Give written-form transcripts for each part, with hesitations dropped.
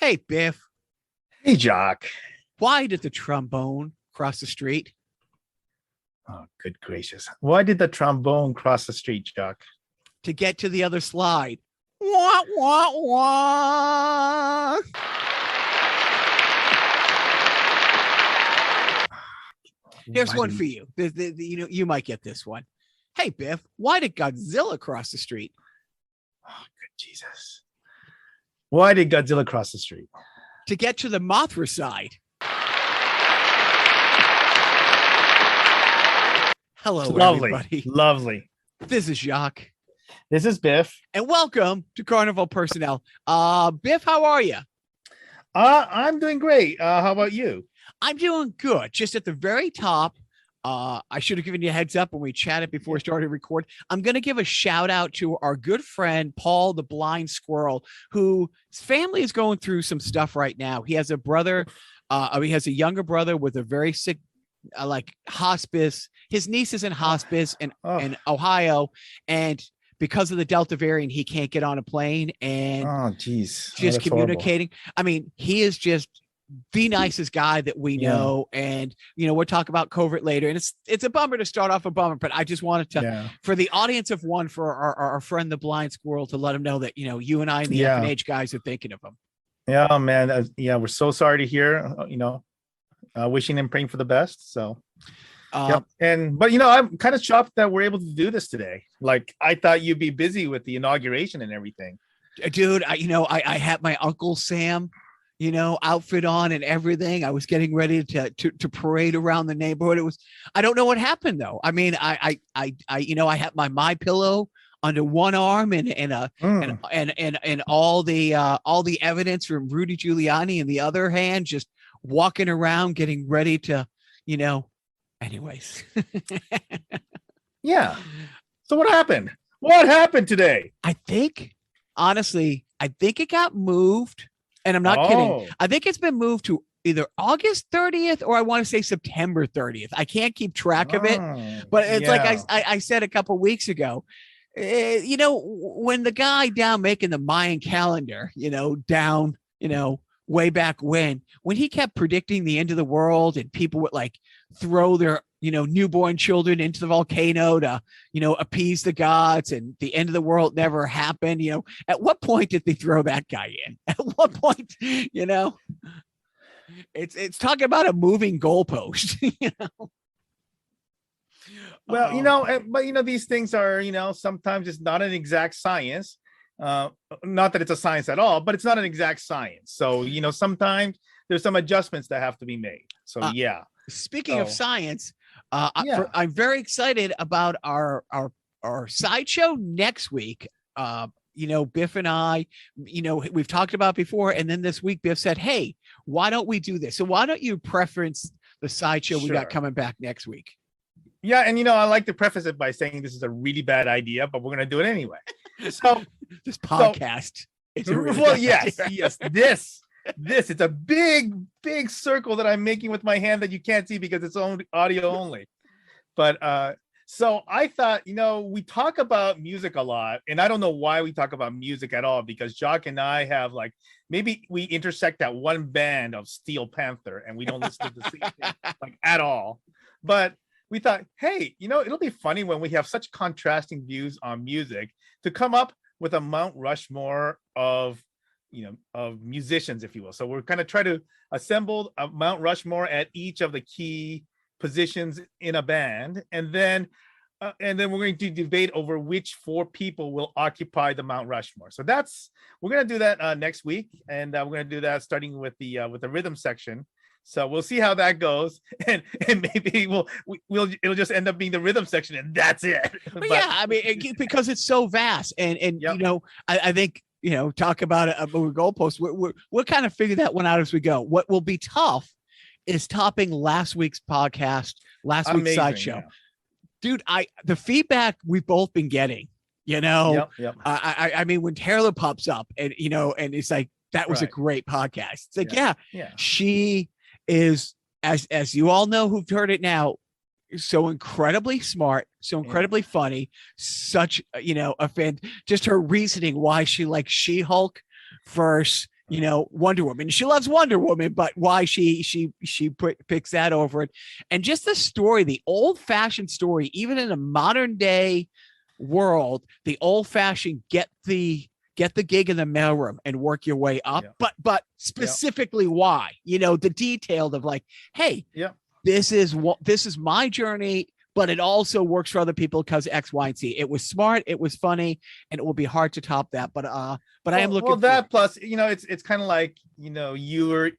Hey, Biff, Hey, Jock. why did the trombone cross the street? Oh, good gracious. Why did the trombone cross the street, Jock? To get to the other slide. Wah, wah, wah. Here's one for you. You might get this one. Hey, Biff, why did Godzilla cross the street? Oh, good Jesus. Why did Godzilla cross the street? To get to the Mothra side. Hello, Lovely. everybody. Lovely. This is Jacques. This is Biff. And welcome to Carnival Personnel. Biff, how are you? I'm doing great. How about you? I'm doing good. Just at the very top, I should have given you a heads up when we chatted before we started record. I'm going to give a shout out to our good friend, Paul, the blind squirrel, whose family is going through some stuff right now. He has a brother. He has a younger brother with a very sick, hospice. His niece is in hospice in Ohio. And because of the Delta variant, he can't get on a plane and just communicating. Horrible. I mean, he is just the nicest guy that we know. And, we'll talk about COVID later. And it's a bummer to start off a bummer, but I just wanted to, for the audience of one, for our friend, the blind squirrel, to let him know that, you and I and the FNH guys are thinking of him. Yeah, man. We're so sorry to hear, wishing and praying for the best. So, but I'm kind of shocked that we're able to do this today. Like, I thought you'd be busy with the inauguration and everything. Dude, I had my Uncle Sam, outfit on and everything. I was getting ready to parade around the neighborhood. I don't know what happened though. I mean, I had my pillow under one arm and all the evidence from Rudy Giuliani in the other hand, just walking around getting ready to, anyways. Yeah. So what happened? What happened today? Honestly, I think it got moved. And I'm not kidding. I think it's been moved to either August 30th or I want to say September 30th. I can't keep track of it, but it's like I said a couple weeks ago, when the guy down making the Mayan calendar, down, way back when he kept predicting the end of the world and people would throw their, newborn children into the volcano to, appease the gods, and the end of the world never happened. At what point did they throw that guy in? At what point, it's talking about a moving goalpost, Well, but these things are, sometimes it's not an exact science. Not that it's a science at all, but it's not an exact science. So, sometimes there's some adjustments that have to be made. So, Speaking of science, I'm very excited about our sideshow next week. Biff and I, we've talked about before. And then this week, Biff said, hey, why don't we do this? So why don't you preference the sideshow we got coming back next week? Yeah. And, I like to preface it by saying this is a really bad idea, but we're going to do it anyway. So this podcast. It's a really yes. This it's a big circle that I'm making with my hand that you can't see because it's only audio only. But so I thought, we talk about music a lot, and I don't know why we talk about music at all, because Jacques and I have maybe we intersect that one band of Steel Panther, and we don't listen to the same thing at all. But we thought, hey, it'll be funny when we have such contrasting views on music to come up with a Mount Rushmore of musicians, if you will. So we're kind of trying to assemble a Mount Rushmore at each of the key positions in a band, and then we're going to debate over which 4 people will occupy the Mount Rushmore. So we're going to do that next week, and we're going to do that starting with the rhythm section. So we'll see how that goes, and maybe it'll just end up being the rhythm section, and that's it. But yeah, I mean, because it's so vast, and I think. Talk about a goalpost. We'll kind of figure that one out as we go. What will be tough is topping last week's podcast, last week's sideshow. Dude, the feedback we've both been getting, I mean, when Taylor pops up and, and it's like, that was a great podcast. It's like, she is, as you all know, who've heard it now, so incredibly smart, so incredibly funny, such a fan. Just her reasoning why she likes She-Hulk versus Wonder Woman. She loves Wonder Woman, but why she picks that over it. And just the story, the old fashioned story, even in a modern day world, the old fashioned get the gig in the mailroom and work your way up. Yeah. But specifically why, the detailed of like, hey, Yeah. this is my journey, but it also works for other people because X, Y, and Z. It was smart, it was funny, and it will be hard to top that. But I am looking. Well, that plus, it's kind of like, you were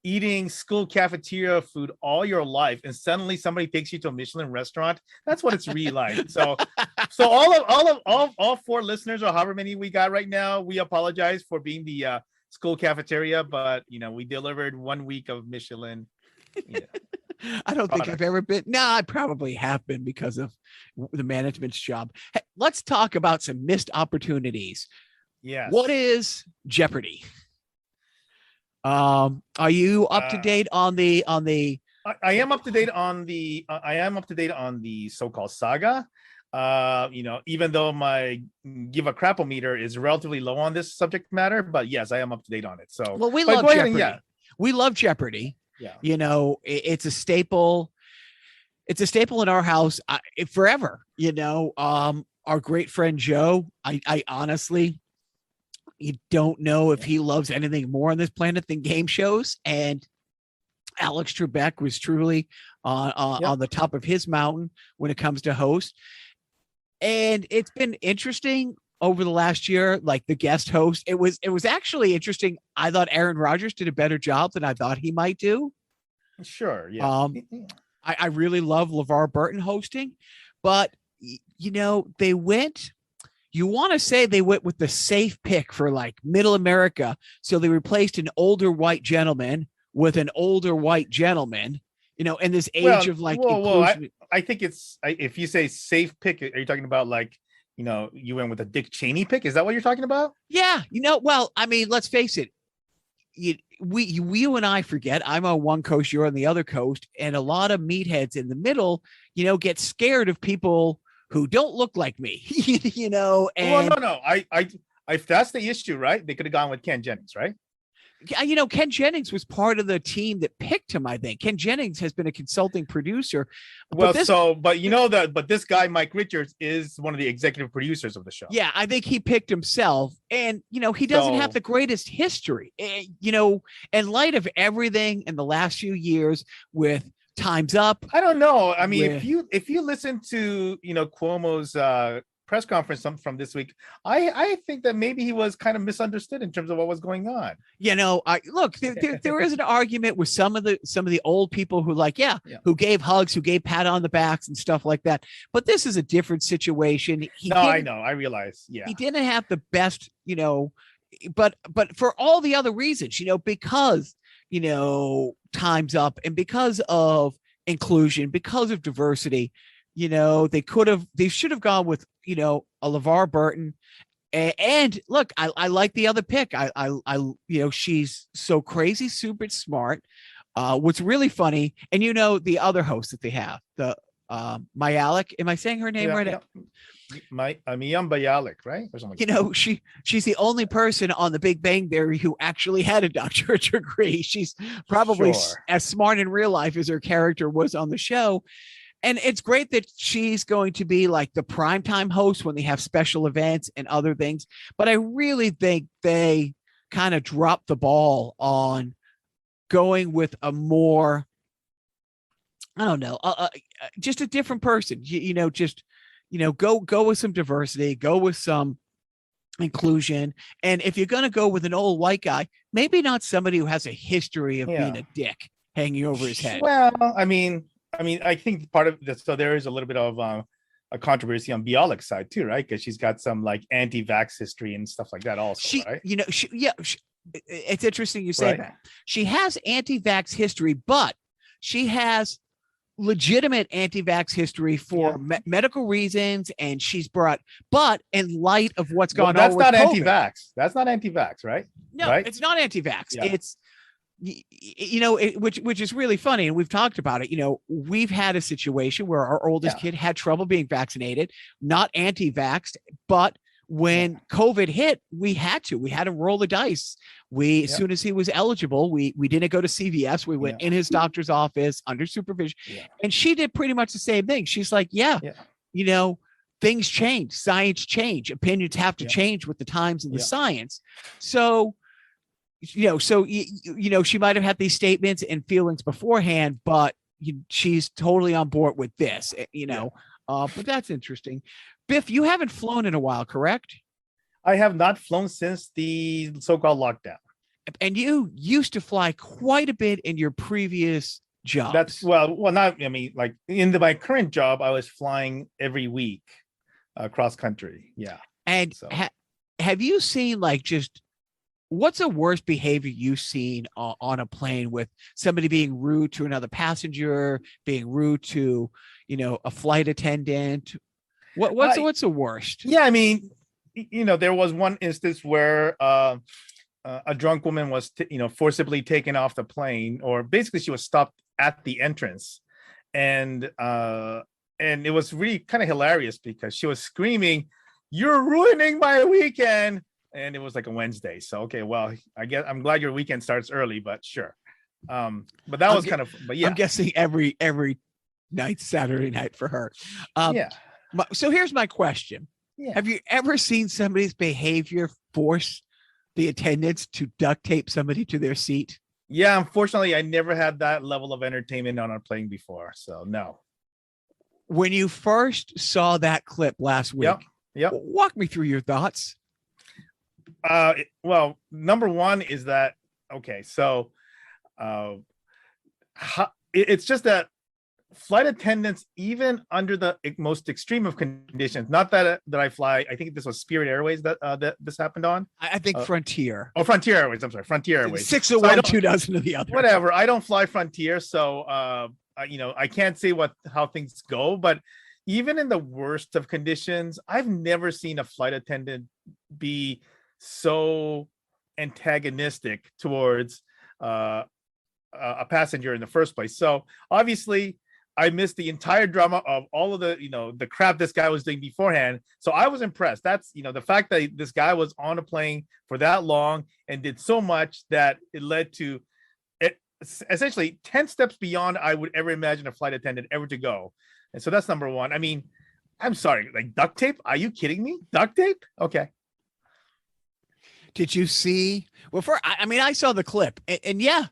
eating school cafeteria food all your life, and suddenly somebody takes you to a Michelin restaurant. That's what it's really like. So all four listeners, or however many we got right now, we apologize for being the school cafeteria, but we delivered 1 week of Michelin. Yeah. I don't think I've ever been. No, I probably have been because of the management's job. Hey, let's talk about some missed opportunities. Yes. What is Jeopardy? Are you up to date on the? I am up to date on the so-called saga. Even though my give a crap-o-meter is relatively low on this subject matter, but yes, I am up to date on it. So, well, we love Jeopardy. We love Jeopardy. Yeah. It's a staple. It's a staple in our house forever. Our great friend Joe, I honestly, you don't know if he loves anything more on this planet than game shows. And Alex Trebek was truly on the top of his mountain when it comes to host. And it's been interesting over the last year, like the guest host. It was actually interesting. I thought Aaron Rodgers did a better job than I thought he might do. Sure. Yeah. I really love LeVar Burton hosting, but they went. You want to say they went with the safe pick for like middle America. So they replaced an older white gentleman with an older white gentleman, in this age of like inclusion. I think if you say safe pick, are you talking about like, you went with a Dick Cheney pick? Is that what you're talking about? Yeah. Well, I mean, let's face it. You and I forget I'm on one coast, you're on the other coast. And a lot of meatheads in the middle, get scared of people who don't look like me, and well, no. If that's the issue, right? They could have gone with Ken Jennings, right? Ken Jennings was part of the team that picked him. I think Ken Jennings has been a consulting producer. But this guy, Mike Richards, is one of the executive producers of the show. Yeah, I think he picked himself, and he doesn't have the greatest history. In light of everything in the last few years with Time's Up, I don't know. I mean, if you listen to Cuomo's press conference from this week, I think that maybe he was kind of misunderstood in terms of what was going on. There is an argument with some of the old people who who gave hugs, who gave pat on the backs and stuff like that. But this is a different situation. I know. I realize. Yeah, he didn't have the best, but for all the other reasons, because Time's Up and because of inclusion, because of diversity. They should have gone with, a LeVar Burton. And look, I like the other pick. She's so crazy, super smart. What's really funny, and the other host that they have, the Mayalik. Am I saying her name right? Yeah. Miyam Bialik, right? Or something she's the only person on the Big Bang Theory who actually had a doctorate degree. She's probably as smart in real life as her character was on the show. And it's great that she's going to be like the primetime host when they have special events and other things. But I really think they kind of dropped the ball on going with a more, I don't know, just a different person. Go with some diversity, go with some inclusion. And if you're going to go with an old white guy, maybe not somebody who has a history of being a dick hanging over his head. Well, I mean, I think part of this, so there is a little bit of a controversy on Bialik's side too, right? Because she's got some like anti-vax history and stuff like that also, right? It's interesting you say that. She has anti-vax history, but she has legitimate anti-vax history for medical reasons, and she's but in light of what's going on with COVID, that's not anti-vax, right? No, it's not anti-vax. It's which is really funny, and we've talked about it. We've had a situation where our oldest kid had trouble being vaccinated, not anti-vaxxed, but when COVID hit, we had to roll the dice. As soon as he was eligible, we didn't go to CVS. We went in his doctor's office under supervision, and she did pretty much the same thing. She's like, you know, things change, science change, opinions have to change with the times and the science. So, you know, she might have had these statements and feelings beforehand, but she's totally on board with this, you know. But that's interesting. Biff, you haven't flown in a while, correct? I have not flown since the so-called lockdown. And you used to fly quite a bit in your previous jobs. That's not. I mean, like my current job, I was flying every week, cross country. Yeah. And so. Have you seen like just what's the worst behavior you've seen on a plane, with somebody being rude to another passenger, being rude to, you know, a flight attendant? What's the worst? Yeah, I mean, you know, there was one instance where a drunk woman was, forcibly taken off the plane, or basically she was stopped at the entrance, and it was really kind of hilarious because she was screaming, "You're ruining my weekend!" And it was like a Wednesday, so okay, well, I guess I'm glad your weekend starts early, but sure. But that was kind of, but yeah, I'm guessing every night, Saturday night for her. So here's my question. Have you ever seen somebody's behavior force the attendants to duct tape somebody to their seat? Yeah, unfortunately, I never had that level of entertainment on a plane before, so no. When you first saw that clip last week, walk me through your thoughts. Well, number one is that, okay, so it's just that flight attendants, even under the most extreme of conditions, not that I fly, I think this was Spirit Airways that this happened on. I think Frontier. Oh, Frontier Airways. I'm sorry, Frontier Airways. 6 of one, 2 dozen of the other. Whatever. I don't fly Frontier, so I can't say how things go. But even in the worst of conditions, I've never seen a flight attendant be so antagonistic towards a passenger in the first place. So obviously, I missed the entire drama of all of the crap this guy was doing beforehand. So I was impressed. That's, the fact that this guy was on a plane for that long and did so much that it led to essentially 10 steps beyond I would ever imagine a flight attendant ever to go. And so that's number one. I mean, I'm sorry, like duct tape? Are you kidding me? Duct tape? Okay. Did you see? Well, I saw the clip, and yeah,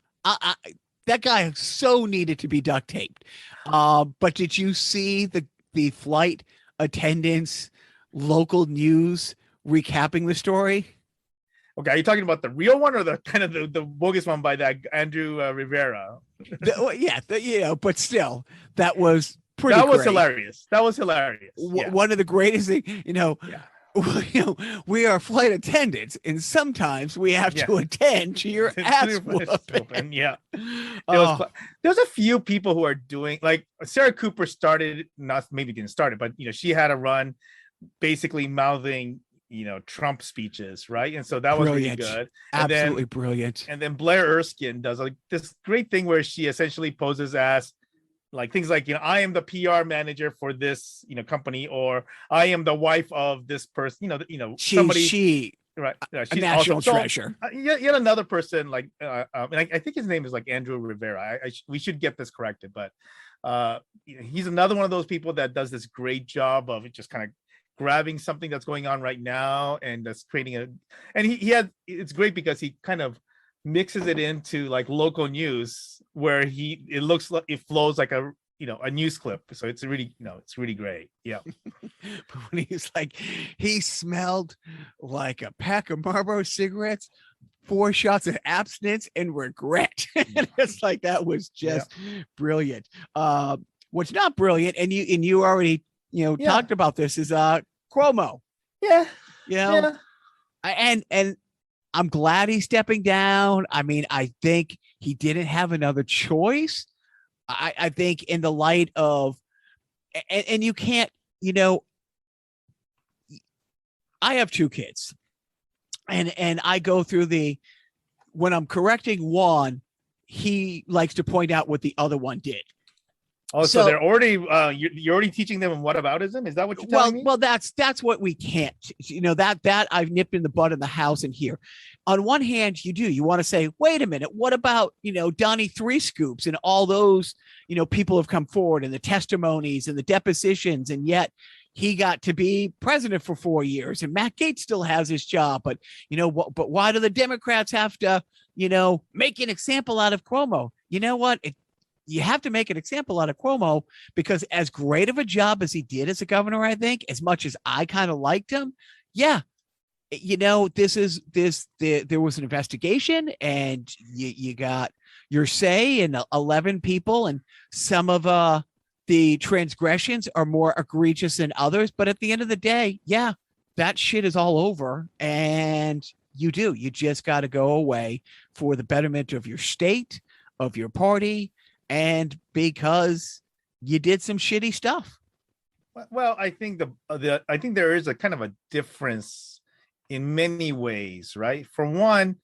that guy so needed to be duct taped. But did you see the flight attendants, local news recapping the story? Okay, are you talking about the real one or the kind of the bogus one by that Andrew Rivera? But still, that was pretty. That was hilarious. That was hilarious. One of the greatest things, we are flight attendants, and sometimes we have to attend to your ass whooping. Yeah. There's a few people who are doing, like Sarah Cooper didn't start it, but she had a run basically mouthing Trump speeches, right? And so that was really good. Absolutely brilliant. And then Blair Erskine does like this great thing where she essentially poses as like things like, I am the PR manager for this, company, or I am the wife of this person, somebody, right? She's a national treasure. Yet another person, like, and I think his name is like Andrew Rivera. We should get this corrected, but he's another one of those people that does this great job of just kind of grabbing something that's going on right now and that's creating it's great because he kind of mixes it into like local news where it looks like it flows like a news clip. So it's really, it's really great. Yeah. But when he's like, he smelled like a pack of Marlboro cigarettes, 4 shots of abstinence and regret. And it's like, that was just brilliant. What's not brilliant, and you already, talked about this, is Cuomo. Yeah. And I'm glad he's stepping down. I mean, I think he didn't have another choice. I think in the light of, and you can't, I have 2 kids, and I go through when I'm correcting one, he likes to point out what the other one did. Oh, so So they're already you're already teaching them whataboutism? Is that what you're telling me? well, that's what we can't. That I've nipped in the bud in the house and here. On one hand, you want to say, wait a minute, what about Donnie Three Scoops and all those people have come forward and the testimonies and the depositions, and yet he got to be president for 4 years, and Matt Gaetz still has his job. But but why do the Democrats have to make an example out of Cuomo? You know what? You have to make an example out of Cuomo because as great of a job as he did as a governor, I think, as much as I kind of liked him, yeah, there was an investigation and you got your say in 11 people, and some of the transgressions are more egregious than others. But at the end of the day, yeah, that shit is all over, and you just got to go away for the betterment of your state, of your party, and because you did some shitty stuff. Well, I think I think there is a kind of a difference in many ways, right? For one,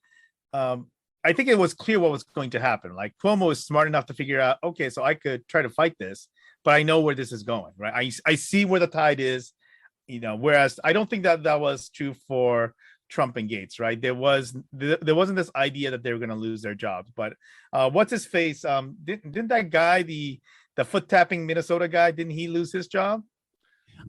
I think it was clear what was going to happen. Like Cuomo is smart enough to figure out, okay, so I could try to fight this, but I know where this is going, right? I see where the tide is, whereas I don't think that was true for Trump and Gaetz, right? There wasn't this idea that they were going to lose their jobs. But what's his face? Didn't that guy, the foot tapping Minnesota guy, didn't he lose his job?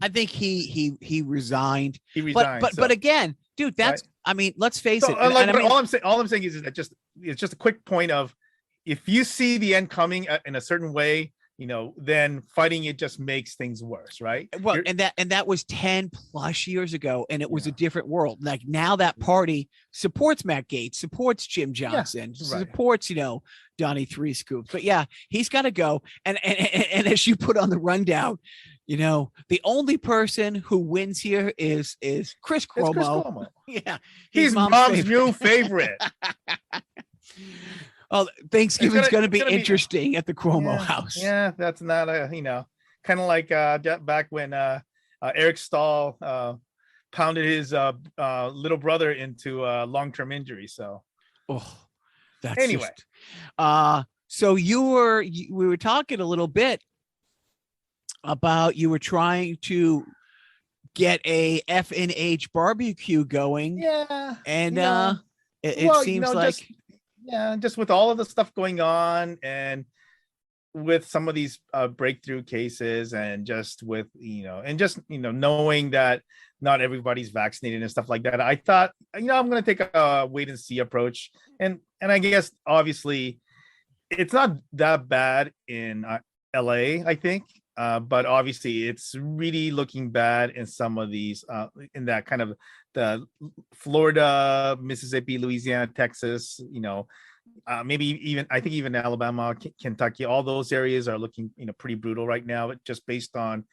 I think he resigned. He resigned. But again, dude, that's right? I mean, let's face it. All I'm saying is that it's just a quick point of, if you see the end coming in a certain way, then fighting it just makes things worse, right? Well, and that was 10 plus years ago, and it was a different world. Like now that party supports Matt Gaetz, supports Jim Johnson, supports, Donnie Three Scoops. But yeah, he's got to go. And as you put on the rundown, the only person who wins here is Chris Cuomo. It's Chris Cuomo. Yeah. He's mom's new favorite. Oh, Thanksgiving's going to be interesting at the Cuomo house. Yeah, that's not kind of like back when Eric Stahl pounded his little brother into long-term injury. So, that's anyway. So we were talking a little bit about you were trying to get a F&H barbecue going. Yeah, and it seems like. Just with all of the stuff going on, and with some of these breakthrough cases, and just with knowing that not everybody's vaccinated and stuff like that, I thought I'm going to take a wait and see approach, and I guess obviously it's not that bad in LA, I think, but obviously it's really looking bad in some of these in that kind of the Florida, Mississippi, Louisiana, Texas, maybe even Alabama, Kentucky, all those areas are looking pretty brutal right now, just based on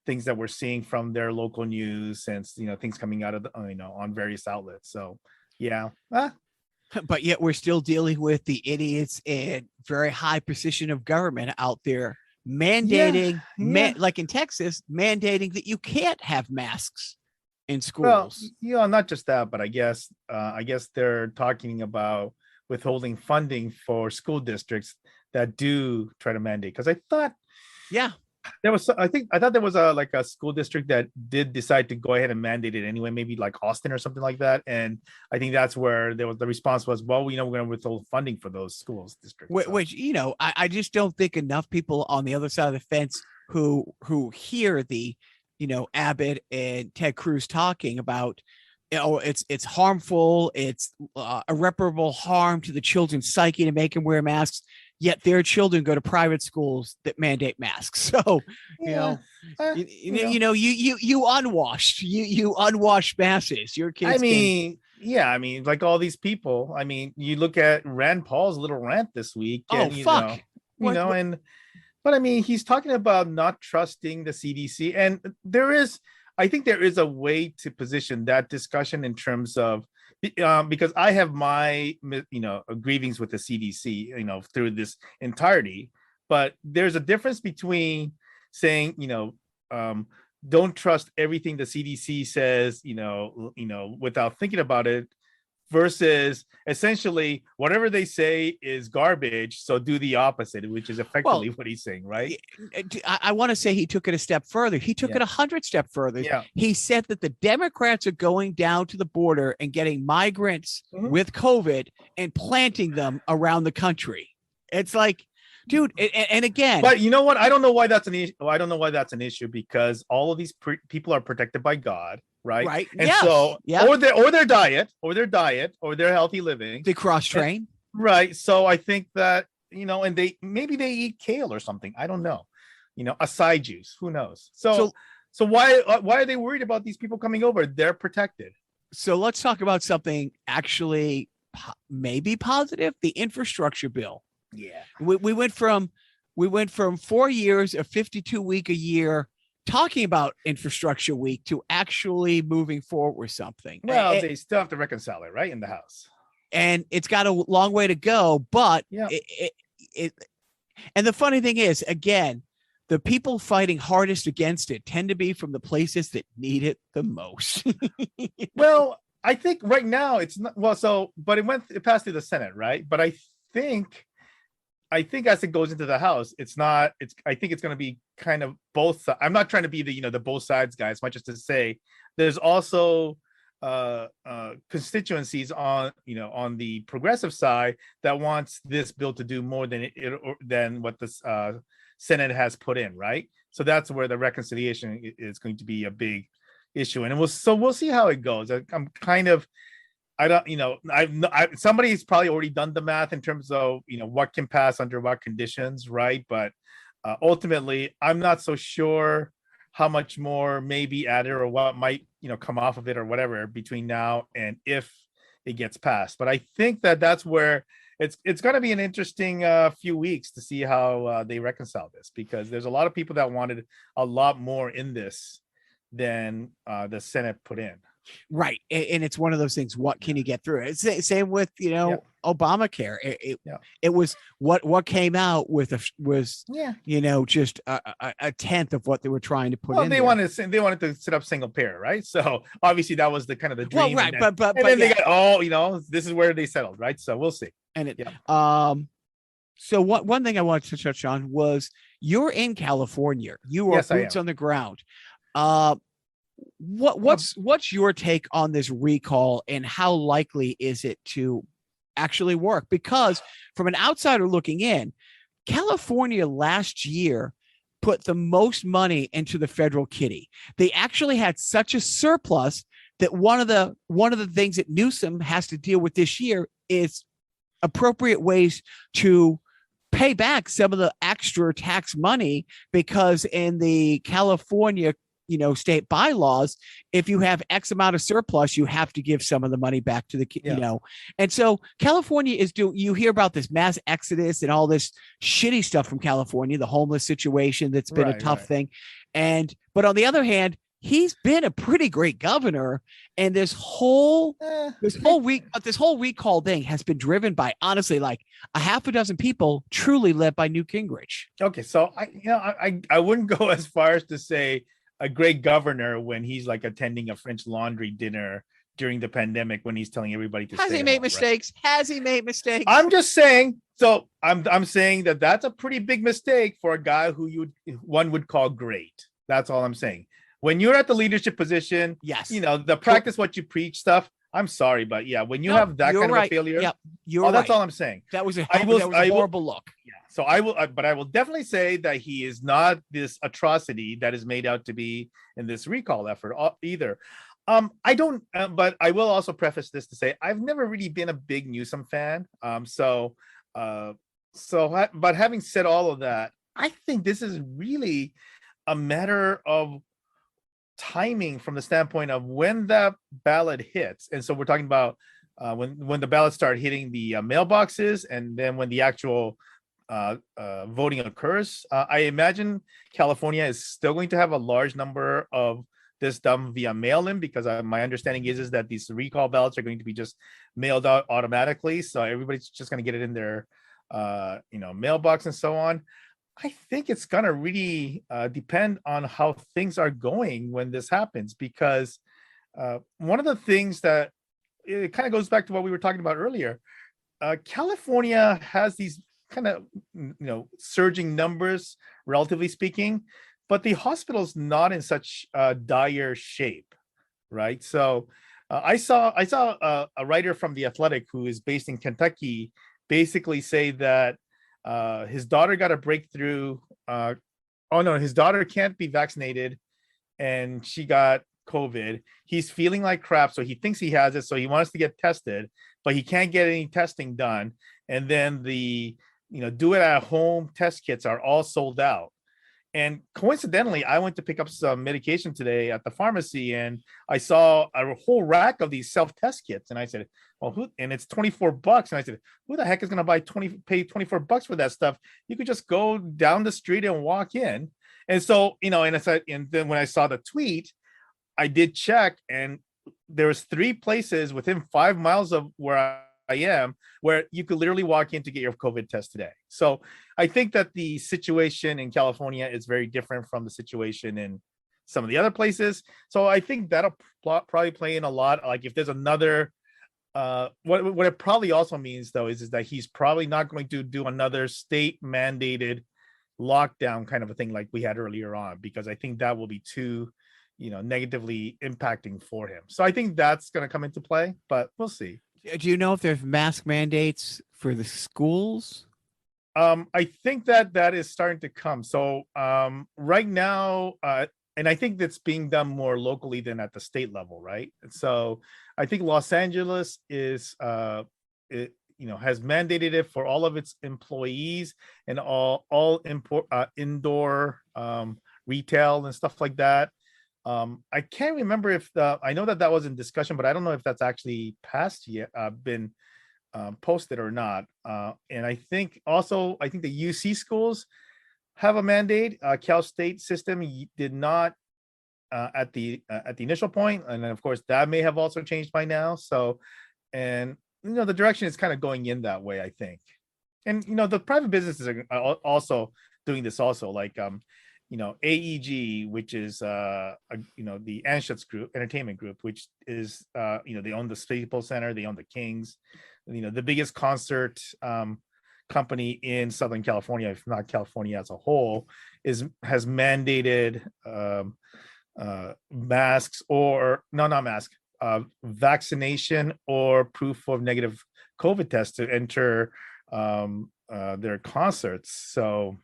things that we're seeing from their local news, and things coming out of on various outlets. So yeah. But yet we're still dealing with the idiots in very high position of government out there mandating, like in Texas, mandating that you can't have masks in schools. Well, not just that, but I guess they're talking about withholding funding for school districts that do try to mandate. Because I thought, I thought there was a school district that did decide to go ahead and mandate it anyway, maybe like Austin or something like that. And I think that's where the response was, well, we're going to withhold funding for those schools districts. Which I just don't think enough people on the other side of the fence who hear the Abbott and Ted Cruz talking about, it's harmful, it's irreparable harm to the children's psyche to make them wear masks, yet their children go to private schools that mandate masks. So you unwashed, you unwashed masses, your kids. Like all these people. I mean, you look at Rand Paul's little rant this week. But I mean, he's talking about not trusting the CDC, and I think there is a way to position that discussion in terms of, because I have my grievings with the CDC through this entirety, but there's a difference between saying don't trust everything the CDC says without thinking about it, versus essentially whatever they say is garbage, so do the opposite, which is effectively what he's saying, right? I want to say he took it a step further. He took it 100 steps further. Yeah. He said that the Democrats are going down to the border and getting migrants with COVID and planting them around the country. It's like, dude, and again, but you know what? I don't know why that's an issue. I don't know why that's an issue, because all of these people are protected by God, right? Right. And so, yeah, or their diet, or their healthy living. they cross train. Right. So I think that, and they eat kale or something. I don't know. Acai juice. Who knows? So why are they worried about these people coming over? They're protected. So let's talk about something actually maybe positive. The infrastructure bill. Yeah. We went from 4 years of 52 week a year talking about infrastructure week to actually moving forward with something. Well, they still have to reconcile it, right, in the House. And it's got a long way to go, but yeah. And the funny thing is, again, the people fighting hardest against it tend to be from the places that need it the most. Well, I think right now it's not but it passed through the Senate, right? But I think as it goes into the House, I think it's going to be kind of both. I'm not trying to be the both sides guy as much as to say there's also constituencies on the progressive side that wants this bill to do more than what the Senate has put in, right? So that's where the reconciliation is going to be a big issue, and we'll see how it goes. I'm kind of. I don't, somebody's probably already done the math in terms of, what can pass under what conditions, right? But ultimately, I'm not so sure how much more may be added or what might, come off of it or whatever between now and if it gets passed. But I think that's where it's going to be an interesting few weeks to see how they reconcile this, because there's a lot of people that wanted a lot more in this than the Senate put in. Right. And it's one of those things. What can you get through? It's the same with, Obamacare. It was what came out with was just a tenth of what they were trying to put in. They wanted to set up single payer, right? So obviously that was the kind of the dream. Well, right. But then they got this is where they settled, right? So we'll see. And so one thing I wanted to touch on was you're in California. You are boots on the ground. What's your take on this recall, and how likely is it to actually work? Because from an outsider looking in, California last year put the most money into the federal kitty. They actually had such a surplus that one of the things that Newsom has to deal with this year is appropriate ways to pay back some of the extra tax money, because in the California state bylaws, if you have X amount of surplus, you have to give some of the money back to the, and so California you hear about this mass exodus and all this shitty stuff from California, the homeless situation that's been a tough thing. But on the other hand, he's been a pretty great governor, and this whole recall thing has been driven by, honestly, like a half a dozen people, truly led by Newt Gingrich. Okay, so I wouldn't go as far as to say a great governor when he's like attending a French Laundry dinner during the pandemic, when he's telling everybody to Has he made mistakes? Right? Has he made mistakes? I'm just saying. So I'm saying that's a pretty big mistake for a guy who one would call great. That's all I'm saying. When you're at the leadership position, yes, the practice what you preach stuff. I'm sorry, but when you have that kind of a failure, that's all I'm saying. That was a horrible look. Yeah. So I will definitely say that he is not this atrocity that is made out to be in this recall effort either. I don't, but I will also preface this to say I've never really been a big Newsom fan. But having said all of that, I think this is really a matter of timing from the standpoint of when that ballot hits. And so we're talking about when the ballots start hitting the mailboxes, and then when the actual voting occurs. I imagine California is still going to have a large number of this done via mail-in, because my understanding is that these recall ballots are going to be just mailed out automatically. So everybody's just going to get it in their mailbox and so on. I think it's going to really depend on how things are going when this happens, because one of the things that it kind of goes back to what we were talking about earlier. California has these kind of surging numbers, relatively speaking, but the hospital's not in such dire shape, right? So I saw a writer from The Athletic who is based in Kentucky basically say that his daughter got a breakthrough. Oh no, his daughter can't be vaccinated, and she got COVID. He's feeling like crap, so he thinks he has it, so he wants to get tested, but he can't get any testing done. And then the do it at home test kits are all sold out. And coincidentally, I went to pick up some medication today at the pharmacy, and I saw a whole rack of these self-test kits. And I said, well, who? And it's $24. And I said, who the heck is going to pay $24 for that stuff? You could just go down the street and walk in. And so, and then when I saw the tweet, I did check, and there was 3 places within 5 miles of where I am where you could literally walk in to get your COVID test today. So I think that the situation in California is very different from the situation in some of the other places. So I think that'll probably play in a lot. Like if there's another, what it probably also means though is that he's probably not going to do another state mandated lockdown kind of a thing like we had earlier on, because I think that will be too, negatively impacting for him. So I think that's going to come into play, but we'll see. Do you know if there's mask mandates for the schools? I think that is starting to come. So right now, and I think that's being done more locally than at the state level, right? So I think Los Angeles is has mandated it for all of its employees and all indoor retail and stuff like that. I can't remember if I know that was in discussion, but I don't know if that's actually passed yet, been posted or not. And I think the UC schools have a mandate. Cal State system did not at the initial point, and then of course that may have also changed by now. So, and the direction is kind of going in that way, I think. And the private businesses are also doing this also, like AEG, which is the Anschutz Group, entertainment group, which is they own the Staples Center, they own the Kings, the biggest concert company in Southern California, if not California as a whole, has mandated masks, or not masks, vaccination or proof of negative COVID test to enter their concerts. So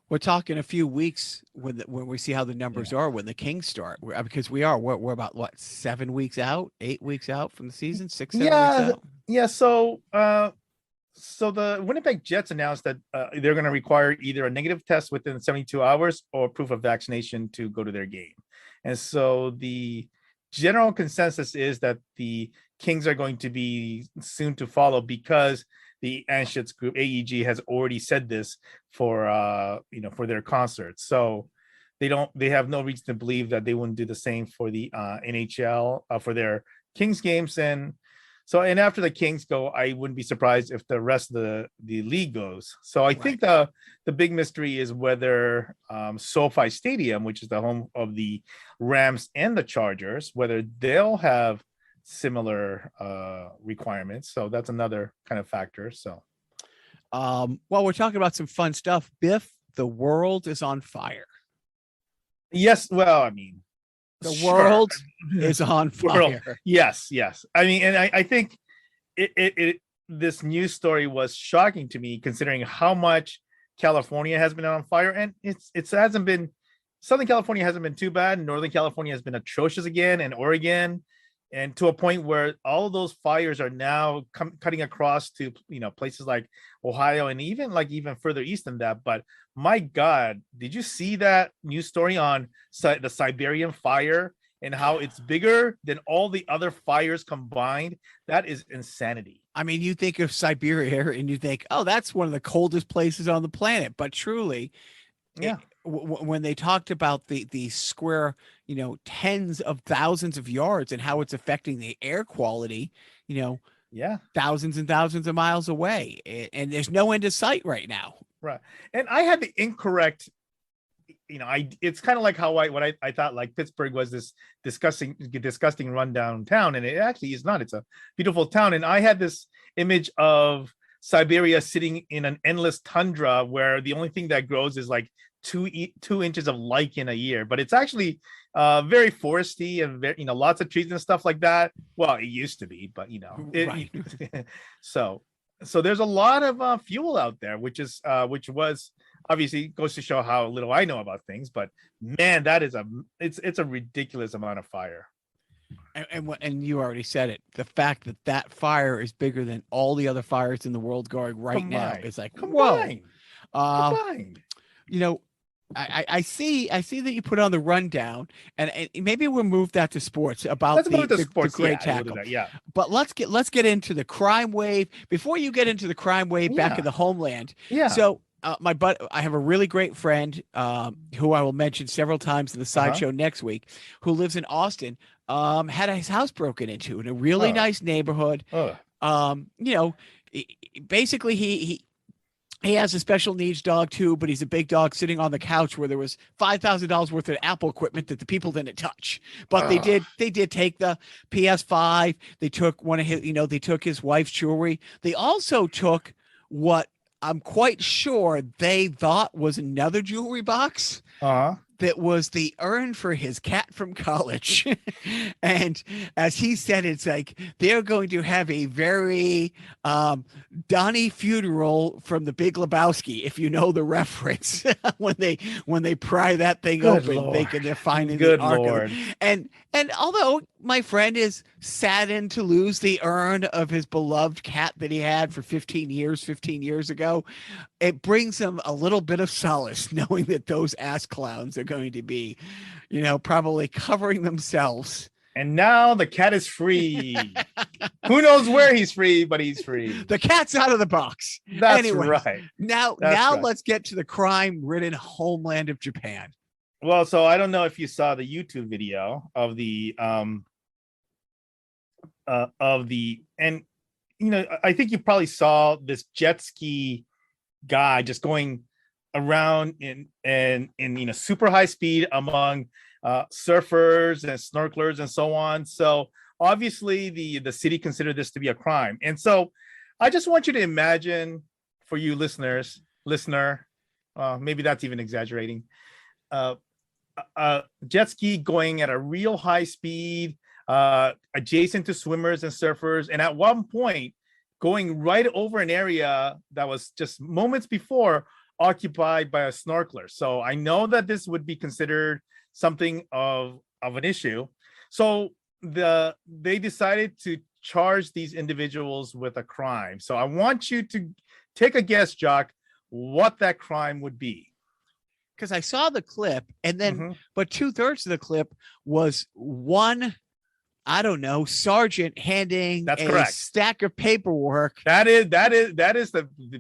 we're talking a few weeks when we see how the numbers are when the Kings start, because we're about 7 weeks out, 8 weeks out from the season, 6, 7 weeks out. Yeah. So the Winnipeg Jets announced that they're going to require either a negative test within 72 hours or proof of vaccination to go to their game. And so the general consensus is that the Kings are going to be soon to follow, because the Anschutz Group, AEG, has already said this for their concerts. So they have no reason to believe that they wouldn't do the same for the NHL for their Kings games. And after the Kings go, I wouldn't be surprised if the rest of the league goes. So I think the big mystery is whether SoFi Stadium, which is the home of the Rams and the Chargers, whether they'll have similar requirements. So that's another kind of factor. So while we're talking about some fun stuff, Biff, the world is on fire. Yes, well, I mean, the world is on fire. Yes. I mean, and I think this news story was shocking to me, considering how much California has been on fire, and it hasn't been. Southern California hasn't been too bad. Northern California has been atrocious again, and Oregon, and to a point where all of those fires are now cutting across to places like Ohio, and even further east than that. But my God, did you see that news story on the Siberian fire and how it's bigger than all the other fires combined? That is insanity. I mean, you think of Siberia and you think, oh, that's one of the coldest places on the planet. But truly, when they talked about the square, tens of thousands of yards and how it's affecting the air quality, thousands and thousands of miles away, and there's no end in sight right now. Right. And I had the incorrect it's kind of like how I thought like Pittsburgh was this disgusting rundown town, and it actually is not. It's a beautiful town. And I had this image of Siberia sitting in an endless tundra where the only thing that grows is like 2 inches of lichen a year, but it's actually very foresty and very, lots of trees and stuff like that. Well, it used to be, but Right. so there's a lot of fuel out there, which was obviously goes to show how little I know about things. But man, it's a ridiculous amount of fire. And you already said it. The fact that fire is bigger than all the other fires in the world going right now is like, combined. Whoa. Combined. I see that you put on the rundown, and maybe we'll move that to sports about the great tackle. Yeah. But let's get into the crime wave. Before you get into the crime wave back in the homeland. Yeah. So I have a really great friend who I will mention several times in the sideshow next week, who lives in Austin. Had his house broken into in a really nice neighborhood. Basically he has a special needs dog too, but he's a big dog sitting on the couch where there was $5,000 worth of Apple equipment that the people didn't touch. But they did take the PS5. They took one of his, they took his wife's jewelry. They also took what I'm quite sure they thought was another jewelry box. That was the urn for his cat from college. And as he said, it's like they're going to have a very Donnie funeral from the Big Lebowski, if you know the reference, when they pry that thing open, Lord. thinking they're finding Good the ark. Lord. And although my friend is saddened to lose the urn of his beloved cat that he had for 15 years ago, it brings him a little bit of solace knowing that those ass clowns are going to be, probably covering themselves. And now the cat is free. Who knows where he's free, but he's free. The cat's out of the box. That's Anyways, right. Now let's get to the crime-ridden homeland of Japan. Well, so I don't know if you saw the YouTube video of the and I think you probably saw this jet ski guy just going around in super high speed among surfers and snorkelers and so on. So obviously the city considered this to be a crime. And so I just want you to imagine, for you listener, maybe that's even exaggerating, jet ski going at a real high speed, adjacent to swimmers and surfers, and at one point going right over an area that was just moments before occupied by a snorkeler. So I know that this would be considered something of an issue. So they decided to charge these individuals with a crime. So I want you to take a guess, Jacques, what that crime would be. Because I saw the clip, and then but 2/3 of the clip was one, I don't know, sergeant handing correct. Stack of paperwork. That is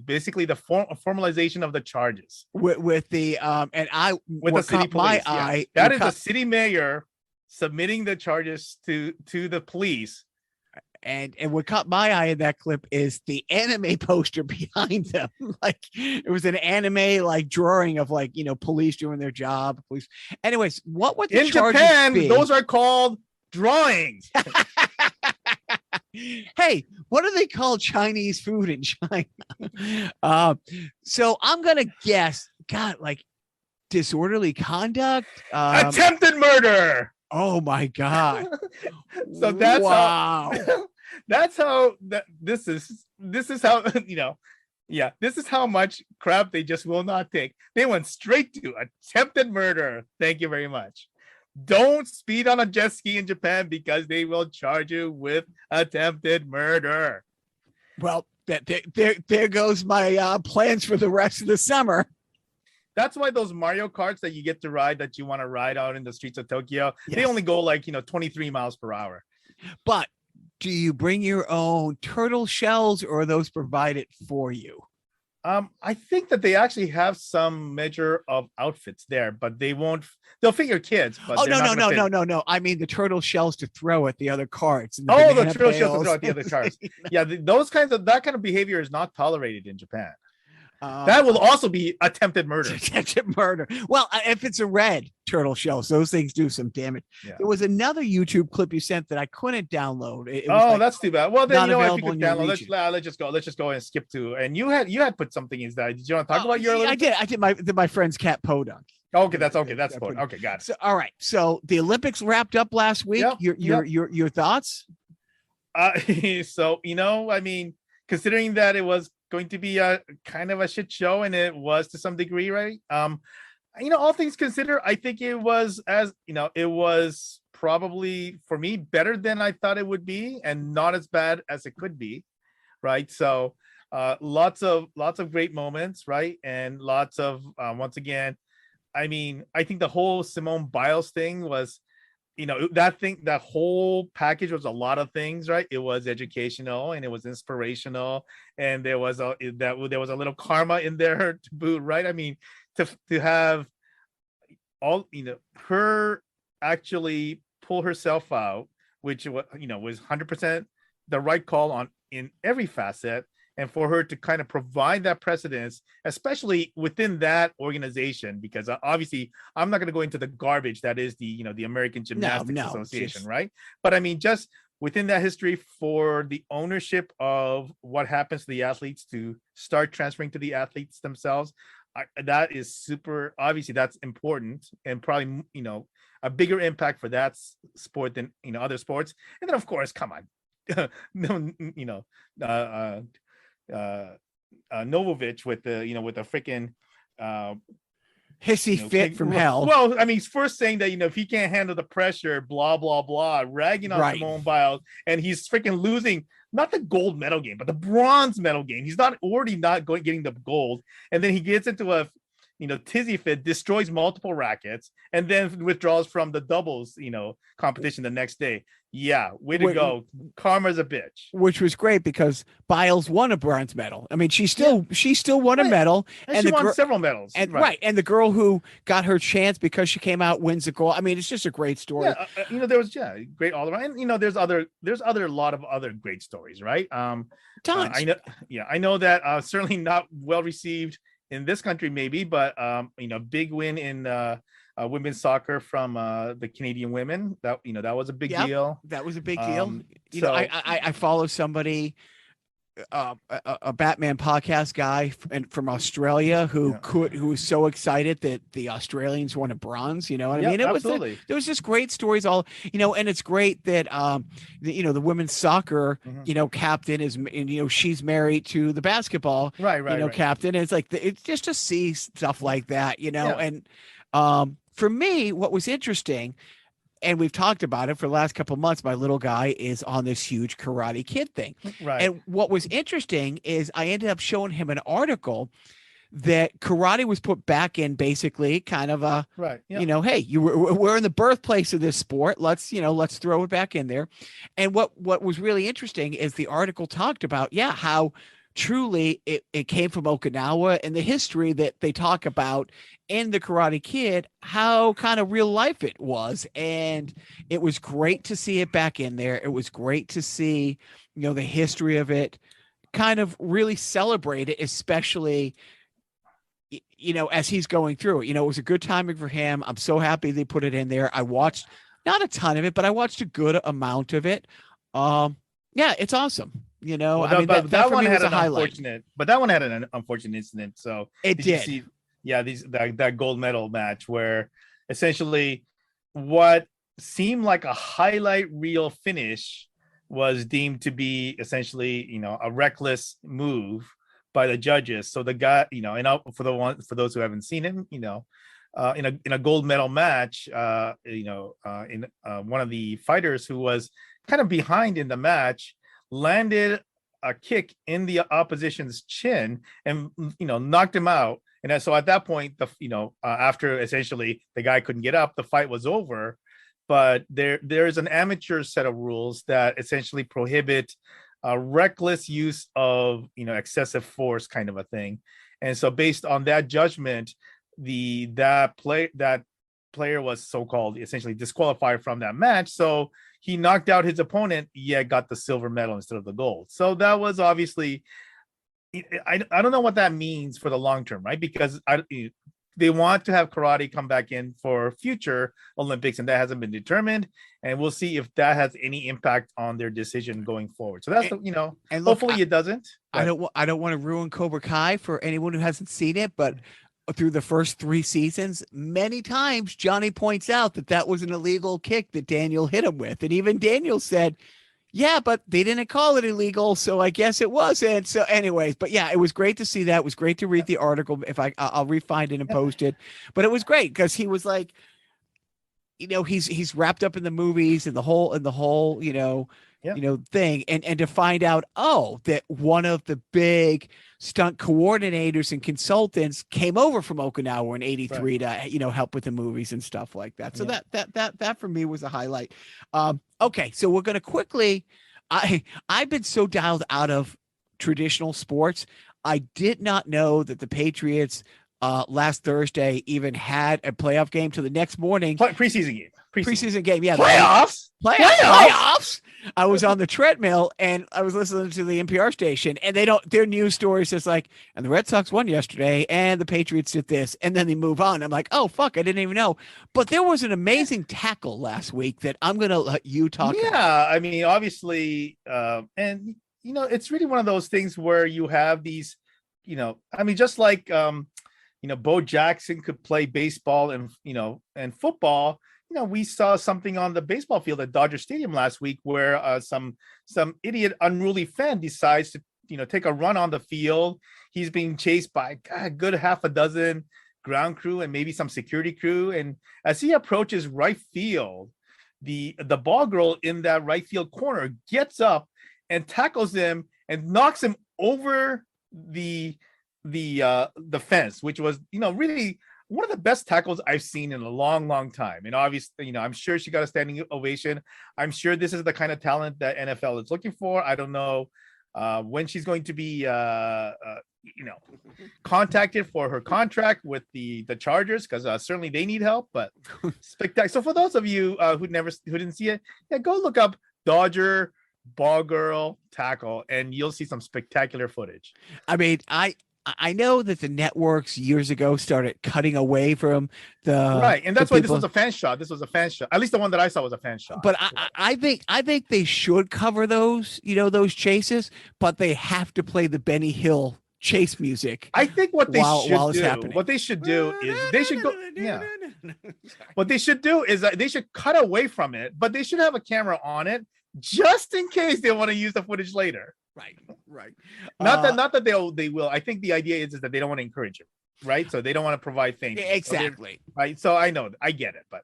basically the formalization of the charges with the with the city police. That is the city mayor submitting the charges to the police. And what caught my eye in that clip is the anime poster behind them. Like it was an anime like drawing of police doing their job. Police. Anyways, what would the in charges Japan be? Those are called drawings. Hey, what do they call Chinese food in China? So I'm gonna guess, God, like disorderly conduct, attempted murder. Oh my God! So that's wow. That's how this is how this is how much crap they just will not take. They went straight to attempted murder. Thank you very much. Don't speed on a jet ski in Japan because they will charge you with attempted murder. Well, there goes my plans for the rest of the summer. That's why those Mario Karts that you get to ride, that you want to ride out in the streets of Tokyo, yes, they only go 23 miles per hour. But do you bring your own turtle shells, or are those provided for you? I think that they actually have some measure of outfits there, but they'll fit your kids. But no. I mean the turtle shells to throw at the other carts. The turtle shells to throw at the other cars. Yeah, that kind of behavior is not tolerated in Japan. That will also be attempted murder. Attempted murder. Well, if it's a red turtle shell, so those things do some damage. Yeah. There was another YouTube clip you sent that I couldn't download. It was Oh, like that's too bad. Well, then not you know what, if you available could in your download, region. let's just go and skip to. And you had put something in that. Did you want to talk about your? I did my friend's cat Podunk. Okay, that's fun. Okay, got it. So all right. So the Olympics wrapped up last week. Yep, Your thoughts? So I mean, considering that it was going to be a kind of a shit show, and it was to some degree, right? All things considered, I think it was it was probably for me better than I thought it would be, and not as bad as it could be, right? So, lots of great moments, right? And lots of once again, I mean, I think the whole Simone Biles thing was, that whole package was a lot of things, right? It was educational and it was inspirational, and there was a little karma in there to boot, right? I mean, to have all her actually pull herself out, which was 100% the right call on in every facet, and for her to kind of provide that precedence, especially within that organization, because obviously I'm not going to go into the garbage that is the American Gymnastics Association, right? But I mean, just within that history, for the ownership of what happens to the athletes to start transferring to the athletes themselves, that is super, obviously that's important, and probably a bigger impact for that sport than other sports. And then of course, come on, Novovich with the with a freaking hissy fit from hell. Well, I mean, first saying that if he can't handle the pressure, blah blah blah, ragging on Simone Biles, and he's freaking losing not the gold medal game, but the bronze medal game. He's not getting the gold, and then he gets into a tizzy fit, destroys multiple rackets, and then withdraws from the doubles competition the next day. Yeah, way to go. Karma's a bitch. Which was great because Biles won a bronze medal. I mean, she still won a medal, and she won several medals. And and the girl who got her chance because she came out wins the gold. I mean, it's just a great story. Yeah, there was great all around. And there's a lot of other great stories, right? Tons. I know that certainly not well received in this country, maybe, but big win in women's soccer from the Canadian women. That that was a big deal. That was a big deal. I follow somebody, a Batman podcast guy from Australia who was so excited that the Australians won a bronze. You know what I mean? There was just great stories all, and it's great that the women's soccer captain is, she's married to the basketball captain. And it's like it's just to see stuff like that, and for me, what was interesting, and we've talked about it for the last couple of months, my little guy is on this huge Karate Kid thing. Right. And what was interesting is I ended up showing him an article that karate was put back in basically kind of a, hey, we're in the birthplace of this sport. Let's throw it back in there. And what was really interesting is the article talked about, how truly it came from Okinawa, and the history that they talk about in the Karate Kid, how kind of real life it was. And it was great to see it back in there. It was great to see, the history of it kind of really celebrate it, especially, as he's going through it. It was a good timing for him. I'm so happy they put it in there. I watched not a ton of it, but I watched a good amount of it. It's awesome. That one had an unfortunate incident. So it did. You see, that gold medal match where essentially what seemed like a highlight reel finish was deemed to be essentially, a reckless move by the judges. So the guy, and for those who haven't seen him, in a gold medal match, in one of the fighters who was kind of behind in the match landed a kick in the opposition's chin and knocked him out. And so at that point, after essentially the guy couldn't get up, the fight was over. But there is an amateur set of rules that essentially prohibit reckless use of excessive force, kind of a thing. And so based on that judgment, that player was so-called essentially disqualified from that match. So he knocked out his opponent, yet got the silver medal instead of the gold. So that was obviously, I don't know what that means for the long term, right? Because they want to have karate come back in for future Olympics, and that hasn't been determined. And we'll see if that has any impact on their decision going forward. So that's and look, hopefully it doesn't. I don't want to ruin Cobra Kai for anyone who hasn't seen it, but through the first 3 seasons, many times Johnny points out that was an illegal kick that Daniel hit him with, and even Daniel said, yeah, but they didn't call it illegal, so I guess it wasn't. So anyways, but yeah, it was great to see that. It was great to read the article. If I'll refind it and post it. But it was great because he was like, he's wrapped up in the movies and the whole thing. And to find out, that one of the big stunt coordinators and consultants came over from Okinawa in '83 to, help with the movies and stuff like that. So that for me was a highlight. Okay, so we're going to quickly, I've been so dialed out of traditional sports. I did not know that the Patriots last Thursday even had a playoff game to the next morning. Preseason game. Preseason game. Yeah. Playoffs. I was on the treadmill and I was listening to the NPR station, and their news stories just like, and the Red Sox won yesterday and the Patriots did this, and then they move on. I'm like, oh fuck, I didn't even know. But there was an amazing tackle last week that I'm going to let you talk about. Yeah. I mean, obviously, and it's really one of those things where you have these, just like, Bo Jackson could play baseball and football. We saw something on the baseball field at Dodger Stadium last week where some idiot unruly fan decides to take a run on the field. He's being chased by a good half a dozen ground crew and maybe some security crew. And as he approaches right field, the ball girl in that right field corner gets up and tackles him and knocks him over the fence, which was really one of the best tackles I've seen in a long, long time. And obviously, I'm sure she got a standing ovation. I'm sure this is the kind of talent that NFL is looking for. I don't know when she's going to be contacted for her contract with the Chargers, because certainly they need help. But spectacular. So for those of you who didn't see it, go look up Dodger ball girl tackle and you'll see some spectacular footage. I mean, I know that the networks years ago started cutting away from the right, and that's why this was a fan shot. This was a fan shot. At least the one that I saw was a fan shot. But I think they should cover those, those chases, but they have to play the Benny Hill chase music. I think what they should do is they should go. Yeah. What they should do is they should cut away from it, but they should have a camera on it just in case they want to use the footage later. Right. Not that they will. I think the idea is that they don't want to encourage it, right? So they don't want to provide things. Exactly. Right. So I know, I get it, but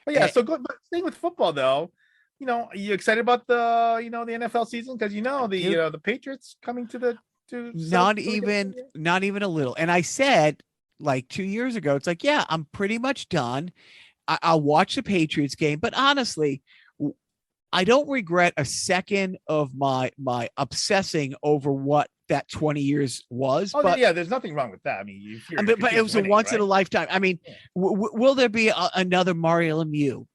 yeah. So good. But staying with football though, are you excited about the the NFL season? Because the Patriots coming to not even a little. And I said like 2 years ago, it's like, yeah, I'm pretty much done. I'll watch the Patriots game, but honestly, I don't regret a second of my obsessing over what that 20 years was. Oh, but yeah, there's nothing wrong with that. I mean, but it was a once in a lifetime. I mean, will there be another Mario Lemieux?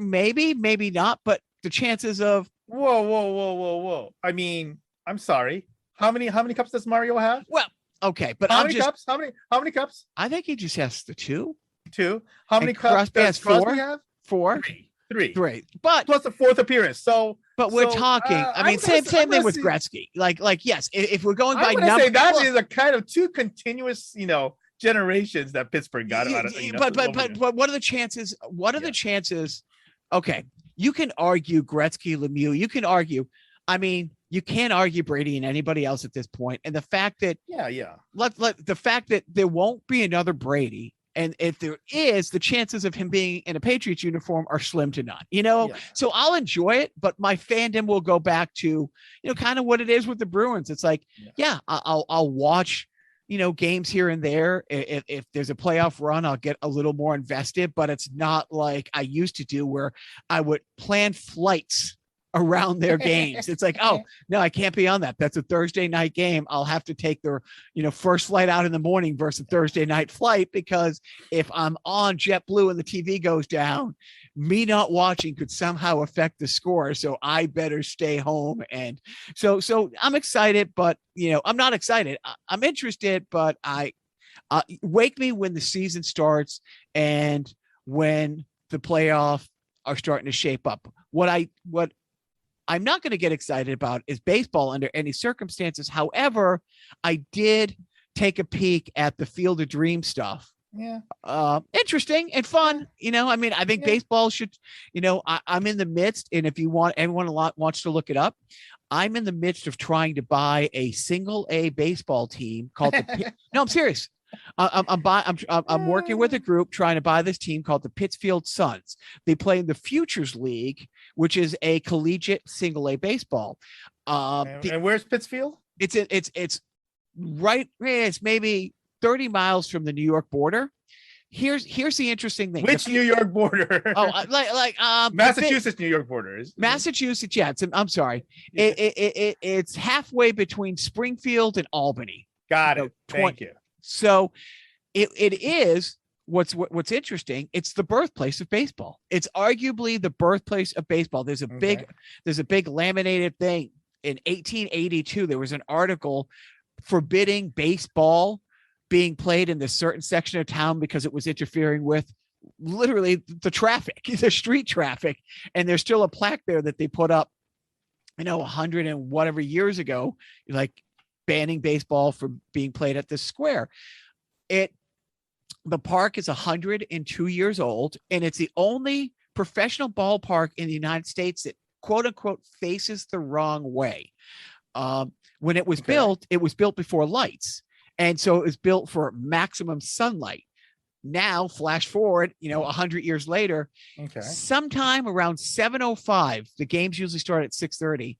Maybe, maybe not. But the chances of whoa. I mean, I'm sorry. How many cups does Mario have? Well, okay, but how many cups? How many cups? I think he just has the two. How many cups does Crosby have? Four. Three. But plus the fourth appearance. But we're talking. I mean, same thing with Gretzky. Like yes, if we're going by numbers, that is a kind of two continuous, generations that Pittsburgh got out of. But what are the chances? What are the chances? Okay, you can argue Gretzky, Lemieux. You can argue. I mean, you can't argue Brady and anybody else at this point. And the fact that the fact that there won't be another Brady. And if there is, the chances of him being in a Patriots uniform are slim to none, So I'll enjoy it, but my fandom will go back to, kind of what it is with the Bruins. It's like, I'll watch, games here and there. If there's a playoff run, I'll get a little more invested, but it's not like I used to do where I would plan flights around their games. It's like, oh no, I can't be on that. That's a Thursday night game. I'll have to take the first flight out in the morning versus Thursday night flight, because if I'm on JetBlue and the TV goes down, me not watching could somehow affect the score. So I better stay home. And so I'm excited, but I'm not excited. I'm interested, but wake me when the season starts and when the playoff are starting to shape up. What I'm not going to get excited about is baseball under any circumstances. However, I did take a peek at the Field of Dreams stuff. Yeah. Interesting and fun. I think baseball should, I'm in the midst, and if you want, everyone wants to look it up. I'm in the midst of trying to buy a single A baseball team called no, I'm serious. I'm working with a group trying to buy this team called the Pittsfield Suns. They play in the Futures League, which is a collegiate single A baseball. And where's Pittsfield? It's right. It's maybe 30 miles from the New York border. Here's the interesting thing. Which New York border? Massachusetts, New York border. Massachusetts. Yeah, I'm sorry. It's halfway between Springfield and Albany. Got it. Thank you. So it is what's interesting. It's the birthplace of baseball. It's arguably the birthplace of baseball. There's a big laminated thing in 1882. There was an article forbidding baseball being played in this certain section of town because it was interfering with literally the traffic, the street traffic. And there's still a plaque there that they put up, 100 and whatever years ago, like banning baseball from being played at this square. The park is 102 years old, and it's the only professional ballpark in the United States that quote unquote faces the wrong way. When it was built, it was built before lights. And so it was built for maximum sunlight. Now, flash forward, 100 years later, sometime around 7:05, the games usually start at 6:30.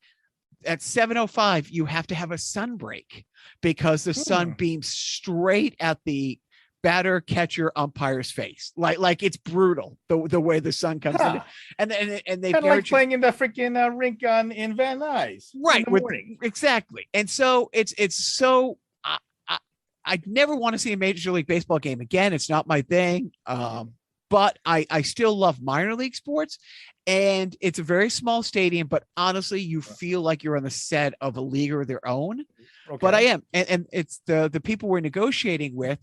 At 7:05, you have to have a sun break because the sun beams straight at the batter, catcher, umpire's face. Like it's brutal the way the sun comes in. And they kind of like playing in the freaking rink in Van Nuys, right? Exactly. And so it's so. I never want to see a Major League Baseball game again. It's not my thing. But I still love minor league sports, and it's a very small stadium, but honestly, you feel like you're on the set of a league of their own. But I am. And it's the people we're negotiating with.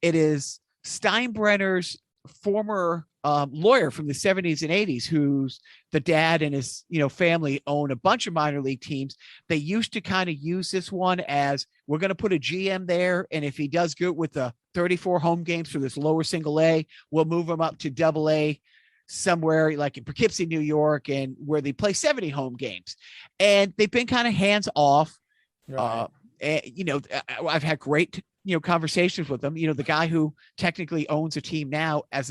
It is Steinbrenner's former lawyer from the 70s and 80s, who's the dad and his family own a bunch of minor league teams. They used to kind of use this one as, we're going to put a GM there, and if he does good with the 34 home games for this lower single A, we'll move him up to double A somewhere like in Poughkeepsie, New York, and where they play 70 home games. And they've been kind of hands off. Right. I've had great conversations with them. The guy who technically owns a team now, as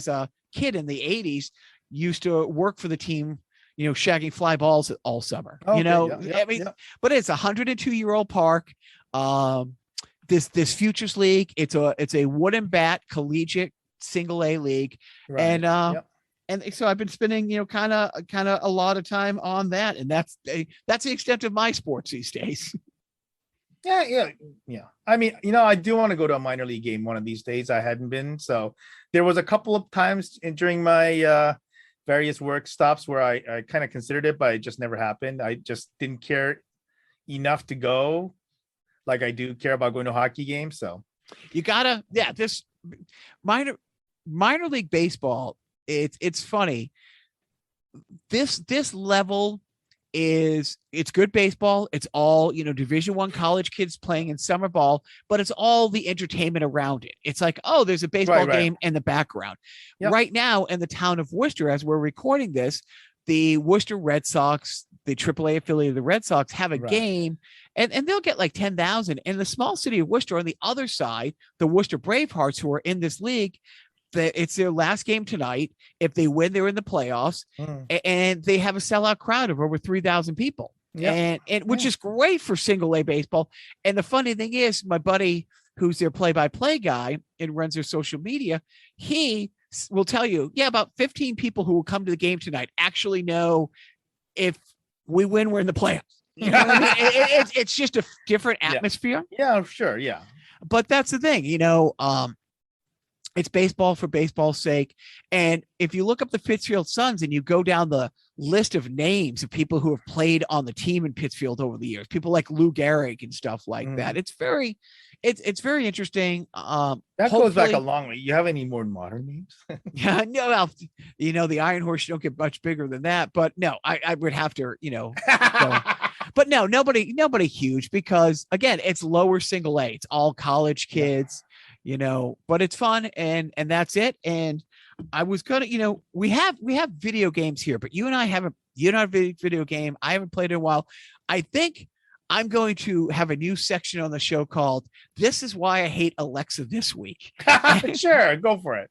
a kid in the 80s, used to work for the team, shagging fly balls all summer. But it's a 102-year-old park. This Futures League, it's a wooden bat collegiate single A league. Right. And so I've been spending, kind of a lot of time on that. And that's the extent of my sports these days. Yeah. I mean, I do want to go to a minor league game one of these days. I hadn't been. So there was a couple of times during my various work stops where I kind of considered it, but it just never happened. I just didn't care enough to go like I do care about going to hockey games. So you gotta, this minor league baseball, it's funny. This level it's good baseball. It's all, Division I college kids playing in summer ball, but it's all the entertainment around it. It's like, oh, there's a baseball game in the background. Yep. Right now in the town of Worcester, as we're recording this, the Worcester Red Sox, the AAA affiliate of the Red Sox, have a game, and they'll get like 10,000. And the small city of Worcester, on the other side, the Worcester Bravehearts, who are in this league, it's their last game tonight. If they win, they're in the playoffs, and they have a sellout crowd of over 3,000 people. Yep. And which is great for single A baseball. And the funny thing is, my buddy, who's their play-by-play guy and runs their social media, he will tell you, about 15 people who will come to the game tonight actually know if we win, we're in the playoffs. You know what I mean? It's just a different atmosphere. Yeah, sure. Yeah. But that's the thing, It's baseball for baseball's sake. And if you look up the Pittsfield Suns and you go down the list of names of people who have played on the team in Pittsfield over the years, people like Lou Gehrig and stuff like that. It's very interesting. That goes back a long way. You have any more modern names? Yeah, no, well, the Iron Horse, you don't get much bigger than that. But no, I would have to, go. But no, nobody huge, because again, it's lower single A. It's all college kids, but it's fun, and that's it. And I was gonna, we have video games here, but you and I haven't. You're not a video game. I haven't played in a while. I think I'm going to have a new section on the show called "This is Why I Hate Alexa This Week." Sure, go for it.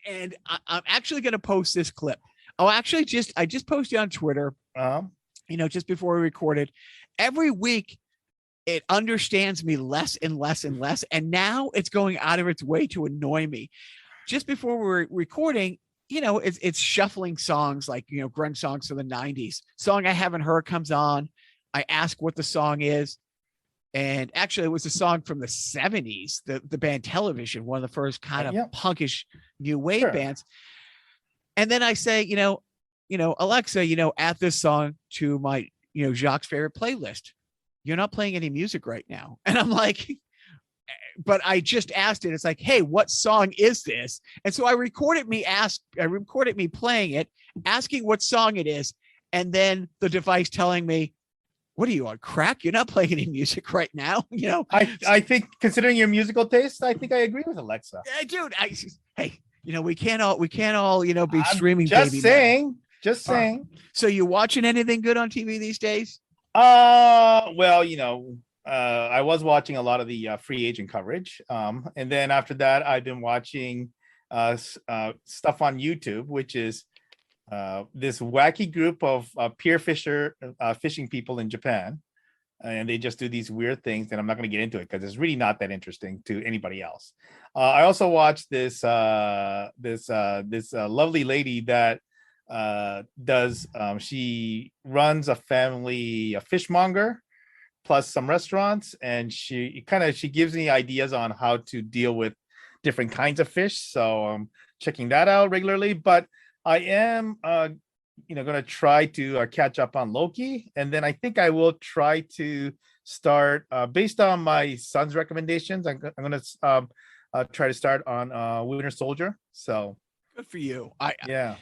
And I'm actually going to post this clip. Oh, actually, I just posted on Twitter. Just before we recorded. Every week, it understands me less and less and less, and now it's going out of its way to annoy me. Just before we're recording, it's shuffling songs like grunge songs from the '90s. Song I haven't heard comes on. I ask what the song is, and actually, it was a song from the '70s. The band Television, one of the first kind of punkish new wave bands. And then I say, Alexa, add this song to my, Jacques' favorite playlist. You're not playing any music right now. And I'm like, but I just asked it. It's like, hey, what song is this? And so I recorded me playing it, asking what song it is. And then the device telling me, what are you on crack? You're not playing any music right now. I think, considering your musical taste, I think I agree with Alexa. Dude, hey, we can't all, be streaming. Just saying. So you watching anything good on TV these days? Well, I was watching a lot of the free agent coverage. And then after that, I've been watching stuff on YouTube, which is this wacky group of pier fishing people in Japan. And they just do these weird things, and I'm not going to get into it because it's really not that interesting to anybody else. I also watched this lovely lady that she runs a fishmonger plus some restaurants, and she gives me ideas on how to deal with different kinds of fish. So I'm checking that out regularly. But I am going to try to catch up on Loki, and then I think I will try to start based on my son's recommendations. I'm going to try to start on Winter Soldier. So good for you. I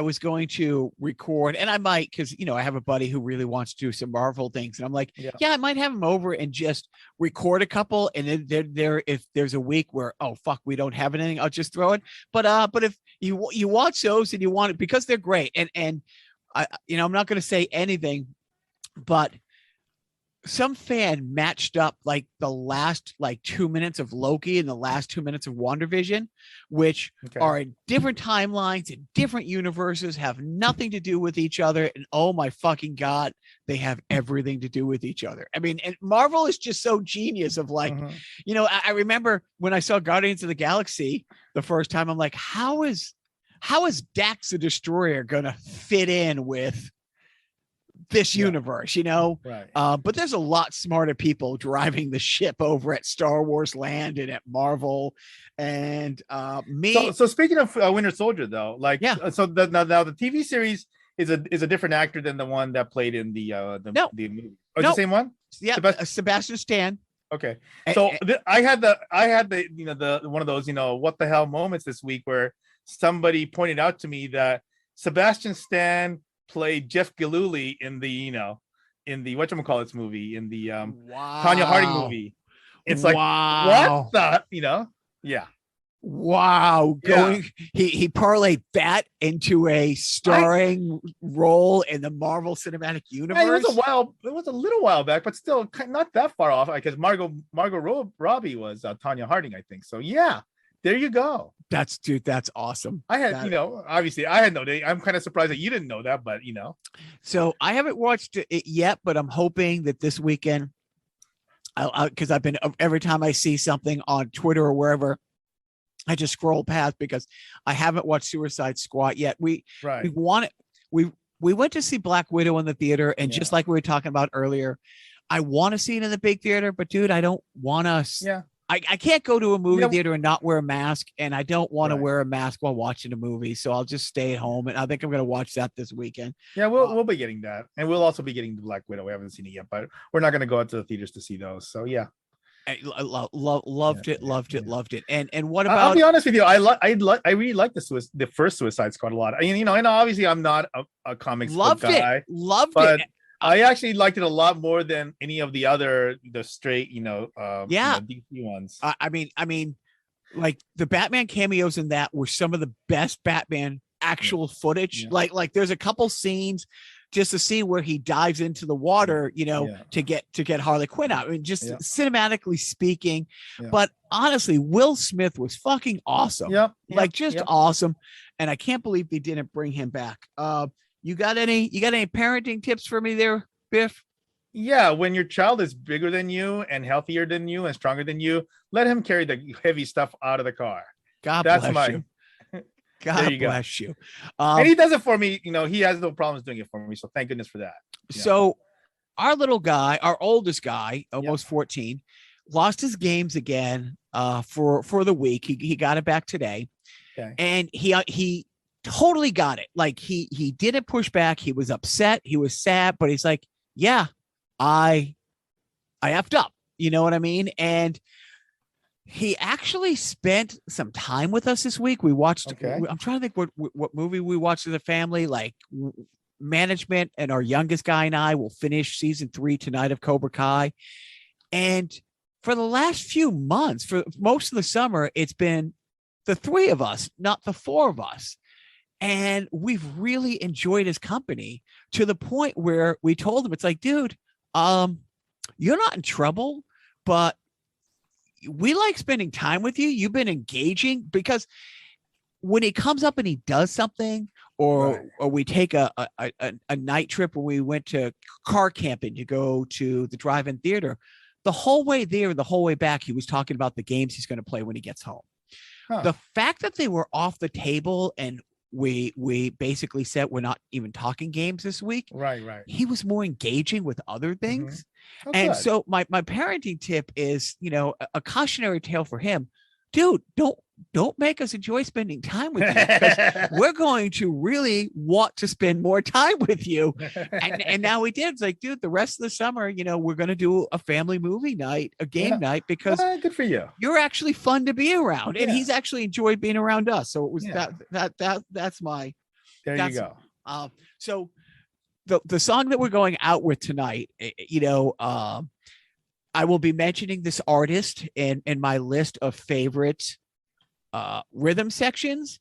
was going to record, and I might, because I have a buddy who really wants to do some Marvel things, and I'm like, I might have him over and just record a couple, and then if there's a week where, oh fuck, we don't have anything, I'll just throw it. But if you watch those and you want it, because they're great, and I'm not going to say anything, but some fan matched up like the last 2 minutes of Loki and the last 2 minutes of WandaVision, which are in different timelines in different universes, have nothing to do with each other. And oh my fucking God, they have everything to do with each other. I mean, and Marvel is just so genius of like, I remember when I saw Guardians of the Galaxy the first time, I'm like, how is Dax the Destroyer going to fit in with this universe, right? But there's a lot smarter people driving the ship over at Star Wars Land and at Marvel, and me. So speaking of Winter Soldier, though, so now the TV series is a different actor than the one that played in the movie. Oh, the same one? Yeah, Sebastian Stan. Okay, so I had the one of those what the hell moments this week where somebody pointed out to me that Sebastian Stan played Jeff Gillooly in the whatchamacallits movie, in the Tanya Harding movie. It's like, what the wow, he parlayed that into a starring role in the Marvel Cinematic Universe. It was a little while back, but still not that far off, because Margot Robbie was Tanya Harding, I think. So yeah, there you go. That's awesome. I had, obviously I had no day. I'm kind of surprised that you didn't know that, but So I haven't watched it yet, but I'm hoping that this weekend, because I've been, every time I see something on Twitter or wherever, I just scroll past, because I haven't watched Suicide Squad yet. We went to see Black Widow in the theater, and just like we were talking about earlier, I want to see it in the big theater, but dude, I don't want to. I can't go to a movie Yeah. theater and not wear a mask, and I don't want to Right. wear a mask while watching a movie. So I'll just stay at home, and I think I'm going to watch that this weekend. Yeah, we'll be getting that, and we'll also be getting the Black Widow. We haven't seen it yet, but we're not going to go out to the theaters to see those. So yeah, Loved it. And what I'll about? be honest with you. I really like the first Suicide Squad a lot. I mean, and obviously I'm not a comics book guy, Loved but it. I actually liked it a lot more than any of the straight, DC ones. I mean, like the Batman cameos in that were some of the best Batman actual footage. Yeah. Like there's a couple scenes just to see where he dives into the water, to get Harley Quinn out. I mean, just cinematically speaking. Yeah. But honestly, Will Smith was fucking awesome. Awesome. And I can't believe they didn't bring him back. You got any parenting tips for me there, Biff? Yeah, when your child is bigger than you and healthier than you and stronger than you, let him carry the heavy stuff out of the car. That's bless you. God bless you. And he does it for me. He has no problems doing it for me. So thank goodness for that. Yeah. So our little guy, our oldest guy, almost 14, lost his games again for the week. He got it back today. Okay. And he totally got it. Like he didn't push back. He was upset. He was sad, but he's like, yeah, I effed up. You know what I mean? And he actually spent some time with us this week. We watched, I'm trying to think what movie we watched as a family, like Management, and our youngest guy and I will finish season 3 tonight of Cobra Kai. And for the last few months, for most of the summer, it's been the 3 of us, not the 4 of us. And we've really enjoyed his company to the point where we told him, it's like, dude, you're not in trouble, but we like spending time with you. You've been engaging, because when he comes up and he does something, or we take a night trip where we went to car camping to go to the drive-in theater, the whole way there, the whole way back, he was talking about the games he's going to play when he gets home. The fact that they were off the table and we basically said we're not even talking games this week. Right. He was more engaging with other things. Mm-hmm. Oh, and good. so my parenting tip is, a cautionary tale for him. Dude, don't make us enjoy spending time with you, because we're going to really want to spend more time with you. And now we did. It's like, dude, the rest of the summer, we're going to do a family movie night, a game night, because good for you. You're actually fun to be around, and he's actually enjoyed being around us. So it was that's my. There you go. So the song that we're going out with tonight, I will be mentioning this artist in my list of favorite rhythm sections.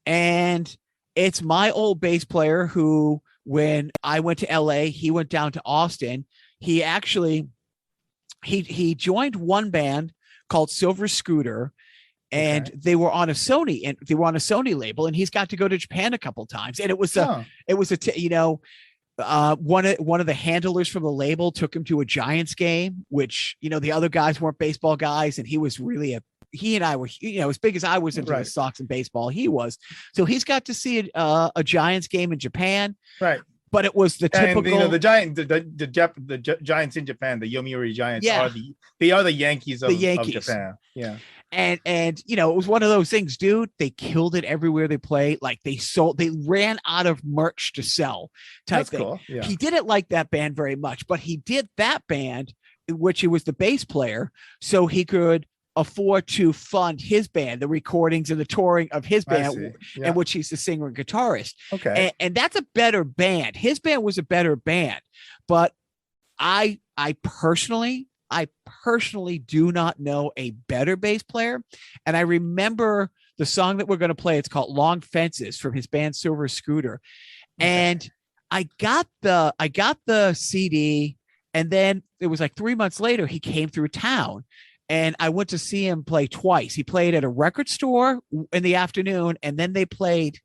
And it's my old bass player who, when I went to LA, he went down to Austin. He actually, he joined one band called Silver Scooter, and they were on a Sony label, and he's got to go to Japan a couple times. And it was one of the handlers from the label took him to a Giants game, which, the other guys weren't baseball guys. And he was really he and I were, as big as I was into the Sox and baseball, he was. So he's got to see a Giants game in Japan. Right. But it was the typical, and, the Giants in Japan, the Yomiuri Giants are the Yankees of Japan. Yeah. And it was one of those things, dude. They killed it everywhere they played. Like they ran out of merch to sell type That's thing. Cool. Yeah. He didn't like that band very much, but he did that band, which he was the bass player, so he could afford to fund his band, the recordings and the touring of his band, in which he's the singer and guitarist. Okay. And that's a better band. His band was a better band, but I personally do not know a better bass player. And I remember the song that we're going to play. It's called Long Fences from his band Silver Scooter. And I got the CD, and then it was like 3 months later, he came through town, and I went to see him play twice. He played at a record store in the afternoon, and then they played,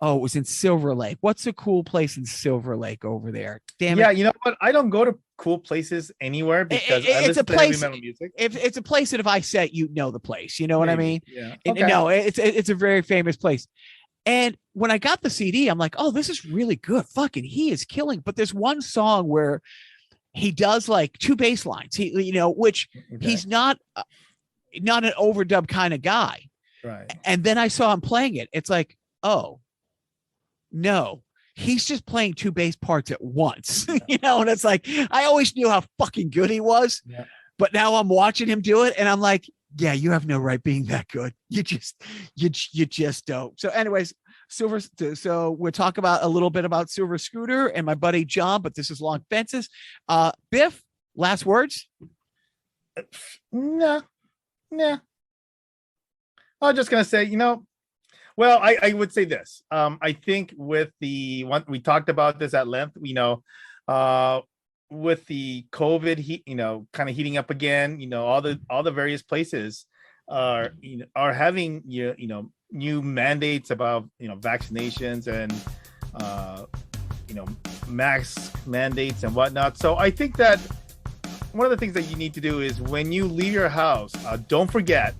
it was in Silver Lake. What's a cool place in Silver Lake over there? Damn it. Yeah, you know what? I don't go to cool places anywhere because I listen to heavy metal music. It's a place that if I said, the place, you know what I mean? Yeah. Okay. No, it's a very famous place. And when I got the CD, I'm like, oh, this is really good. Fucking, he is killing. But there's one song where he does like 2 bass lines, which he's not not an overdub kind of guy. Right. And then I saw him playing it. It's like, oh, no, he's just playing two bass parts at once, you know? And it's like, I always knew how fucking good he was, Yeah. but now I'm watching him do it and I'm like, yeah, you have no right being that good. You just don't. So anyways, so we'll talk about a little bit about Silver Scooter and my buddy John, but this is Long Fences. Biff, last words? No. I'm just gonna say, well, I would say this. I think with the one we talked about this at length, with the COVID heat, kind of heating up again, all the various places are having new mandates about vaccinations and mask mandates and whatnot. So I think that one of the things that you need to do is when you leave your house, don't forget